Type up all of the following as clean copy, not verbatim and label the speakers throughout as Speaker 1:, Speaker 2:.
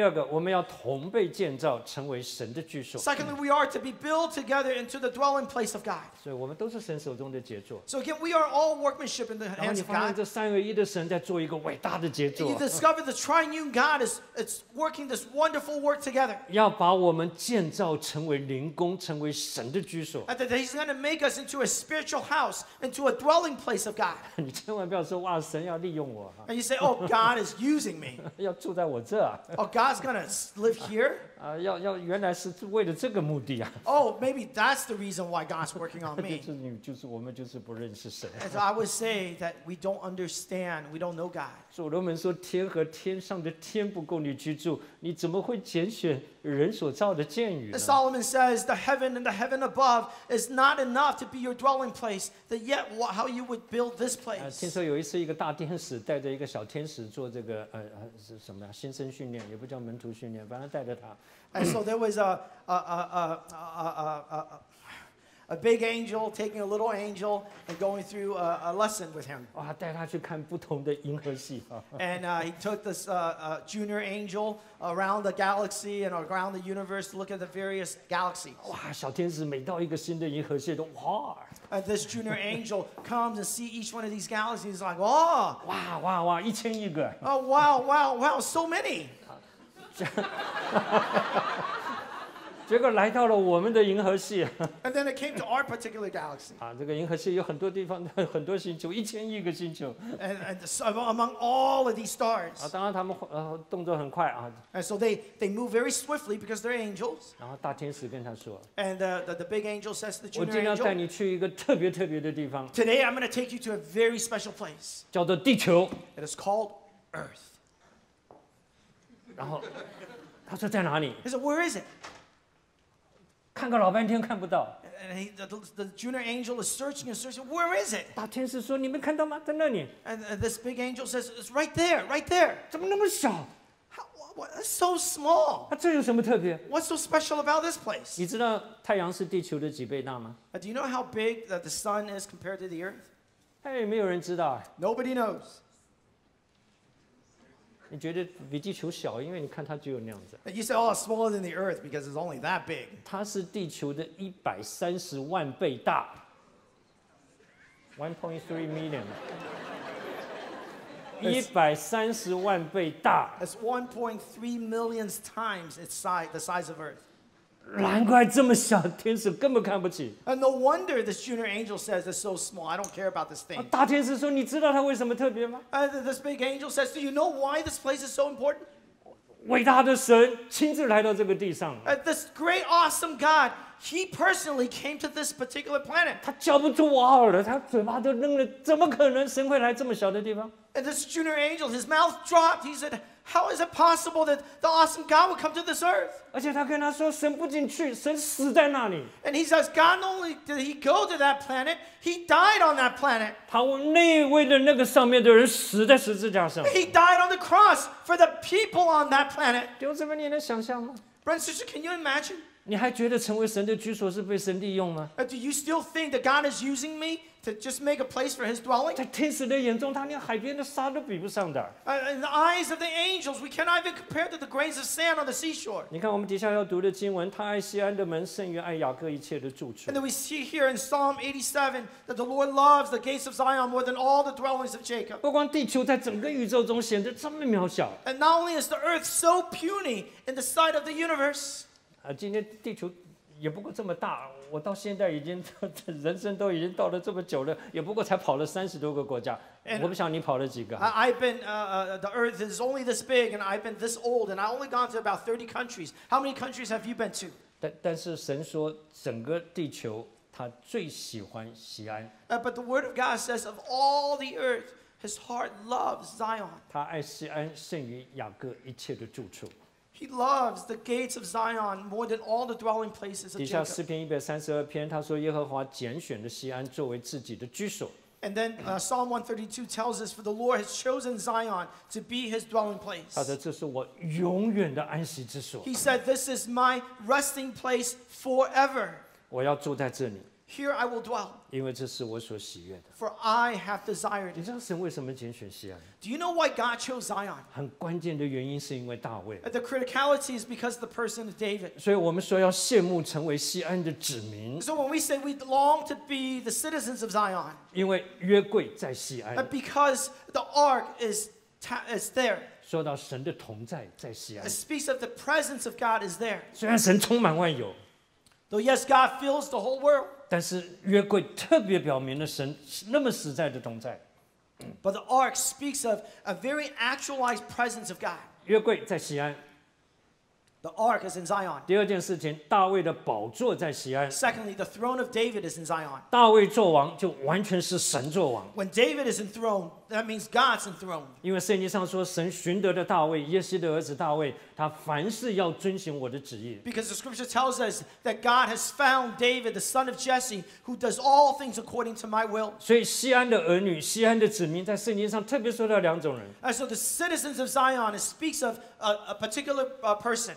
Speaker 1: 二个，我们要同被建造，成为神的居所。
Speaker 2: Secondly, we are to be built together into the dwelling place of God.
Speaker 1: 所以我们都是神手中的杰作。
Speaker 2: So again, we are all workmanship in the
Speaker 1: 然后
Speaker 2: hands
Speaker 1: 你
Speaker 2: of
Speaker 1: 发现
Speaker 2: God.
Speaker 1: 这三而一的神在做一个伟大的杰
Speaker 2: And
Speaker 1: 作
Speaker 2: you，discover the triune God is working this wonderful work together.
Speaker 1: 要把我们建造成为灵宫，成为神的居所。
Speaker 2: And that He's going to make us into a spiritual house, into a dwelling place of God.
Speaker 1: 你千万不要说哇，神要利用我啊，
Speaker 2: And you say, oh, God is using me.
Speaker 1: 要住在我这啊，
Speaker 2: Oh, God's going to live here.
Speaker 1: 要原来是为了这个目的啊。
Speaker 2: Oh, maybe that's the reason why God's working on
Speaker 1: 就
Speaker 2: me.
Speaker 1: 是我们就是不认识神。
Speaker 2: And so I would say that we don't understand, we don't know God.
Speaker 1: 所罗门说：“天和天上的天不够你居住，你怎么会拣选人所造的殿宇呢
Speaker 2: And Solomon says the heaven and the heaven above is not enough to be your dwelling place, that yet how you would build this
Speaker 1: 听
Speaker 2: place.
Speaker 1: 说有一次，一个大天使带着一个小天使做这个是什么呀？新生训练，也不叫门徒训练，反正带着他。
Speaker 2: And so there was a big angel taking a little angel and going through a lesson with him.
Speaker 1: 哇，带他去看不同的银河系啊！
Speaker 2: And he took this junior angel around the galaxy and around the universe to look at the various galaxies.
Speaker 1: 哇，小天使每到一个新的银河系都哇
Speaker 2: And this junior angel comes and see each one of these galaxies like, oh,
Speaker 1: 哇，1000亿个。
Speaker 2: oh wow, so many.
Speaker 1: 结果来到了我们的银河系
Speaker 2: And then it came to our particular galaxy.
Speaker 1: 啊，这个银河系有很多地方，很多星球，1000亿个星球
Speaker 2: And among all of these stars.
Speaker 1: 啊。当然他们动作很快啊。
Speaker 2: And so they move very swiftly because they're angels.
Speaker 1: 然后大天使跟他说
Speaker 2: And the big angel says to the：“
Speaker 1: 我
Speaker 2: junior
Speaker 1: 今天要带
Speaker 2: angel,
Speaker 1: 你去一个特别的地方，
Speaker 2: today I'm going to take you to a very special place.
Speaker 1: 叫做地球。
Speaker 2: It is called Earth. ”
Speaker 1: 然后他说在哪里？
Speaker 2: He said, where is it?
Speaker 1: 看个老半天看不到。
Speaker 2: And the junior angel is searching and searching. Where is it?
Speaker 1: 大天使说：“你没看到吗？在那里。
Speaker 2: And this big angel says, it's right there, right there. ”
Speaker 1: 怎么那么小？
Speaker 2: That's so small.
Speaker 1: 这有什么特别？
Speaker 2: What's so special about this place?
Speaker 1: 你知道太阳是地球的几倍大吗？
Speaker 2: Do you know how big that the sun is compared to the earth?
Speaker 1: 哎，没有人知道。
Speaker 2: Nobody knows.
Speaker 1: 你觉得比地球小，因为你看它只有那样子。
Speaker 2: And you say, oh, it's smaller than the earth because it's only that big.
Speaker 1: 它是地球的130万倍大，1.3 million。130万倍大，
Speaker 2: It's 1.3 million times the size of Earth.
Speaker 1: 难怪这么小，天使根本看不起。
Speaker 2: And no wonder this junior angel says it's so small. I don't care about this thing.
Speaker 1: 大天使说：“你知道它为什么特别吗？
Speaker 2: This big angel says, do you know why this place is so important?
Speaker 1: 伟大的神亲自来到这个地上，
Speaker 2: This great, awesome God, He personally came to this particular planet.
Speaker 1: 他叫不出哇尔了，他嘴巴都扔了，怎么可能神会来这么小的地方？
Speaker 2: And this junior angel, his mouth dropped. He said, how is it possible that the awesome God would come to this earth?
Speaker 1: 而且他跟他说，神不仅去，神死在那里。
Speaker 2: And he says, God, not only did He go to that planet, He died on that planet.
Speaker 1: 他为了那个上面的人死在十字架上。
Speaker 2: He died on the cross for the people on that planet.
Speaker 1: 弟兄姊妹，你能想象吗？
Speaker 2: Brother and sister, can you imagine?
Speaker 1: 你还觉得成为神的居所是被神利用吗？
Speaker 2: Do you still think that God is using me to just make a place for His dwelling?
Speaker 1: 在天使的眼中，他连海边的沙都比不上的。
Speaker 2: In the eyes of the angels, we cannot even compare to the grains of sand on the seashore.
Speaker 1: 你看我们底下要读的经文，他爱西安的门胜于爱雅各一切的住处
Speaker 2: And。then we see here in Psalm 87 that the Lord loves the gates of Zion more than all the dwellings of Jacob.
Speaker 1: 不光地球在整个宇宙中显得这么渺小，
Speaker 2: And not only is the earth so puny in the sight of the universe,
Speaker 1: 今天地球也不过这么大，我到现在已经人生都已经到了这么久了，也不过才跑了30多个国家。我不想你跑了几个。
Speaker 2: I've been, the earth is only this big and I've been this old and I've only gone to about 30 countries. How many countries have you been to?
Speaker 1: 但是神说，整个地球他最喜欢西安，
Speaker 2: But the word of God says of all the earth, His heart loves Zion.
Speaker 1: 他爱西安胜于雅各一切的住处。
Speaker 2: He loves the gates of Zion more than all the dwelling places of
Speaker 1: 底下
Speaker 2: Jacob.
Speaker 1: 诗篇132篇，他说耶和华拣选了西安作为自己的居所。
Speaker 2: And then Psalm 132 tells us, for the Lord has chosen Zion to be His dwelling
Speaker 1: 他
Speaker 2: place.
Speaker 1: 说这是我永远的安息之所，
Speaker 2: He said, this is my resting place forever.
Speaker 1: 我要住在这里，
Speaker 2: Here I will dwell,
Speaker 1: 因为这是我所喜悦的。
Speaker 2: for I have desired
Speaker 1: 你
Speaker 2: it.
Speaker 1: 知道神为什么拣选西安？
Speaker 2: Do you know why God chose Zion?
Speaker 1: 很关键的原因是因为大卫。
Speaker 2: The criticality is because of the person of David.
Speaker 1: 所以我们说要羡慕成为西安的子民，
Speaker 2: So when we say we long to be the citizens of Zion,
Speaker 1: 因为约柜在西安。
Speaker 2: because the ark is there.
Speaker 1: 说到神的同在在西
Speaker 2: It
Speaker 1: 安，
Speaker 2: speaks of the presence of God is there.
Speaker 1: 虽然神充满万有，
Speaker 2: Though yes, God fills the whole world,
Speaker 1: 但是约柜特别表明了神那么实在的同在。
Speaker 2: but the ark speaks of a very actualized presence of God.
Speaker 1: 约柜在西安。
Speaker 2: The ark is in Zion.
Speaker 1: 第二件事情，大卫的宝座在西安。
Speaker 2: Secondly, the throne of David is in Zion.
Speaker 1: 大卫做王就完全是神做王，
Speaker 2: When David is enthroned, that means God's enthroned.
Speaker 1: 因为圣经上说，神寻得的大卫，耶西的儿子大卫，他凡事要遵行我的旨意。
Speaker 2: Because the scripture tells us that God has found David, the son of Jesse, who does all things according to my will.
Speaker 1: 所以西安的儿女、西安的子民，在圣经上特别说到两种人，
Speaker 2: And so the citizens of Zion, it speaks of a particular person,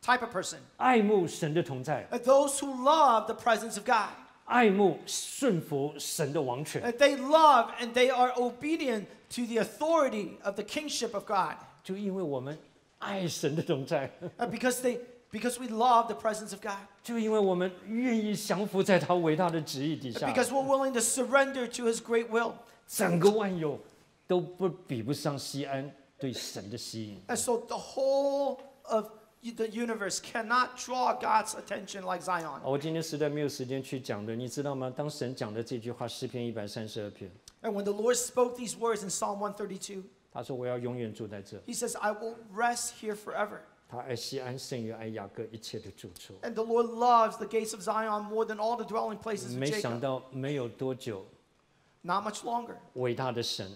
Speaker 2: type of person.
Speaker 1: 爱慕神的同在，
Speaker 2: Those who love the presence of God.
Speaker 1: 爱慕顺服神的王权。
Speaker 2: They love and they are obedient to the authority of the kingship of God.
Speaker 1: 就因为我们爱神的同在，
Speaker 2: Because we love the presence of God.
Speaker 1: 就因为我们愿意降服在他伟大的旨意底下，
Speaker 2: Because we're willing to surrender to his great will.
Speaker 1: 整个万有都比不上西安对神的吸引。
Speaker 2: And so the whole of the universe cannot draw God's attention like Zion.
Speaker 1: 我今天实在没有时间去讲的，你知道吗？当神讲的这句话，诗篇132篇，
Speaker 2: And when the Lord spoke these words in Psalm 132,
Speaker 1: 他说：“我要永远住在这。
Speaker 2: he says, I will rest here forever. ”
Speaker 1: 他爱西安胜于爱雅各一切的住处。
Speaker 2: And the Lord loves the gates of Zion more than all the dwelling places of
Speaker 1: 没想
Speaker 2: Jacob.
Speaker 1: 到没有多久，
Speaker 2: Not much longer.
Speaker 1: 伟大的神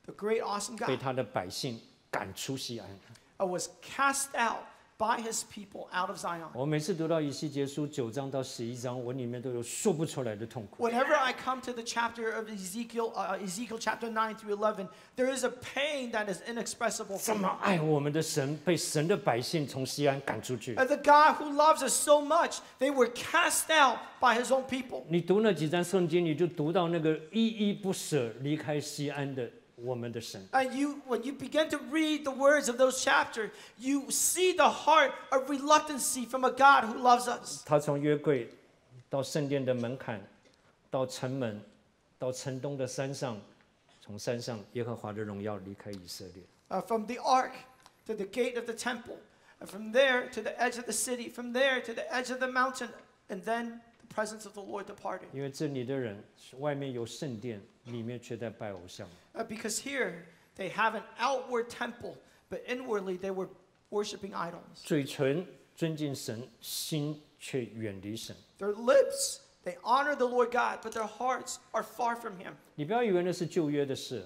Speaker 2: The great, awesome
Speaker 1: 被
Speaker 2: God
Speaker 1: 他的百姓赶出西安。
Speaker 2: was cast out by his people out of Zion.
Speaker 1: 我每次读到以西结书9章到11章，我里面都有说不出来的痛苦。
Speaker 2: Whenever I come to the chapter of Ezekiel chapter 9 through 11, there is a pain that is inexpressible
Speaker 1: 这
Speaker 2: for
Speaker 1: 么
Speaker 2: me.
Speaker 1: 爱我们的神，被神的百姓从西安赶出去。
Speaker 2: And the God who loves us so much, they were cast out by his own people.
Speaker 1: 你读那几章圣经，你就读到那个依依不舍离开西安的我们的神。
Speaker 2: And when you begin to read the words of those chapters, you see the heart of reluctancy from a God who loves us.
Speaker 1: 他从约柜到圣殿的门槛，到城门，到城东的山上，从山上耶和华的荣耀离开以色列。
Speaker 2: From the ark to the gate of the temple, and from there to the edge of the city, from there to the edge of the mountain, and then the presence of the Lord departed.
Speaker 1: 因为这里的人外面有圣殿，里面却在拜偶像。
Speaker 2: Because here they have an outward temple, but inwardly they were worshiping idols.
Speaker 1: 嘴唇尊敬神，心却远离神。
Speaker 2: Their lips, they honor the Lord God, but their hearts are far from him.
Speaker 1: 你不要以为那是旧约的事，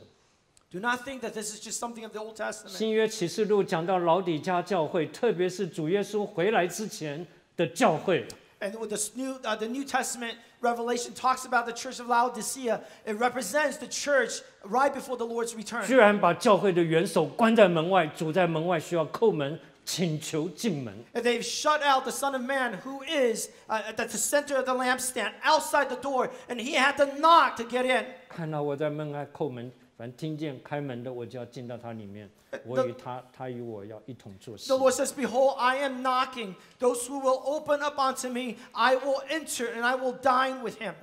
Speaker 2: Do not think that this is just something of the Old Testament.
Speaker 1: 新约启示录讲到老底嘉教会，特别是主耶稣回来之前的教会。
Speaker 2: And with the New Testament revelation talks about the church of Laodicea. It represents the church right before the Lord's
Speaker 1: 居
Speaker 2: return.
Speaker 1: 然把教会的元首关在门外，主在门外需要叩门请求进门。
Speaker 2: And they've shut out the Son of Man, who is at the center of the lampstand, outside the door, and he had to knock to get in.
Speaker 1: 看到我在门外叩门，反正听见开门的，我就要进到他里面。我与他，他与我要一同做事
Speaker 2: The。Lord says, Behold, I am knocking. Those who will open up unto me, I will enter and I will dine with him.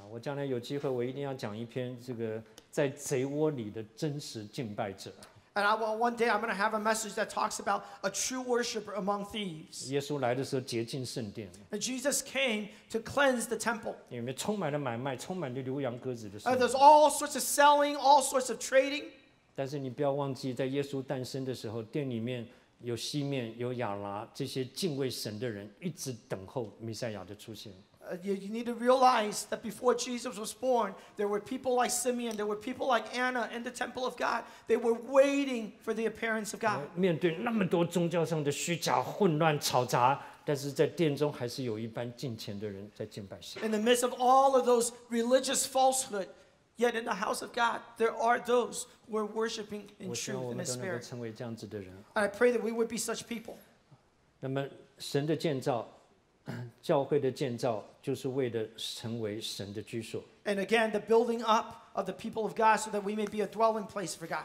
Speaker 1: 我将来有机会，我一定要讲一篇这个在贼窝里的真实敬拜者。
Speaker 2: And one day I'm going to have a message that talks about a true worshiper among thieves.
Speaker 1: 耶稣来的时候洁净圣殿，
Speaker 2: And Jesus came to cleanse the temple.
Speaker 1: 里面充满了买卖，充满了牛羊鸽子的事。
Speaker 2: There's all sorts of selling, all sorts of trading.
Speaker 1: 但是你不要忘记，在耶稣诞生的时候，殿里面有西面、有亚拿这些敬畏神的人，一直等候弥赛亚的出现。
Speaker 2: You need to realize that before Jesus was born, there were people like Simeon, there were people like Anna in the temple of God. They were waiting for the appearance of God.
Speaker 1: 面对那么多宗教上的虚假、混乱、吵杂，但是在殿中还是有一班敬虔的人在敬拜神。
Speaker 2: In the midst of all of those religious falsehood, yet in the house of God, there are those who are worshiping in
Speaker 1: 我希望
Speaker 2: truth
Speaker 1: 我
Speaker 2: and in
Speaker 1: 们都能够
Speaker 2: spirit.
Speaker 1: 成为这样子的人。
Speaker 2: And I pray that we would be such people.
Speaker 1: 那么神的建造教会的建造就是为了成为神的居所。
Speaker 2: And again, the building up of the people of God so that we may be a dwelling place for God.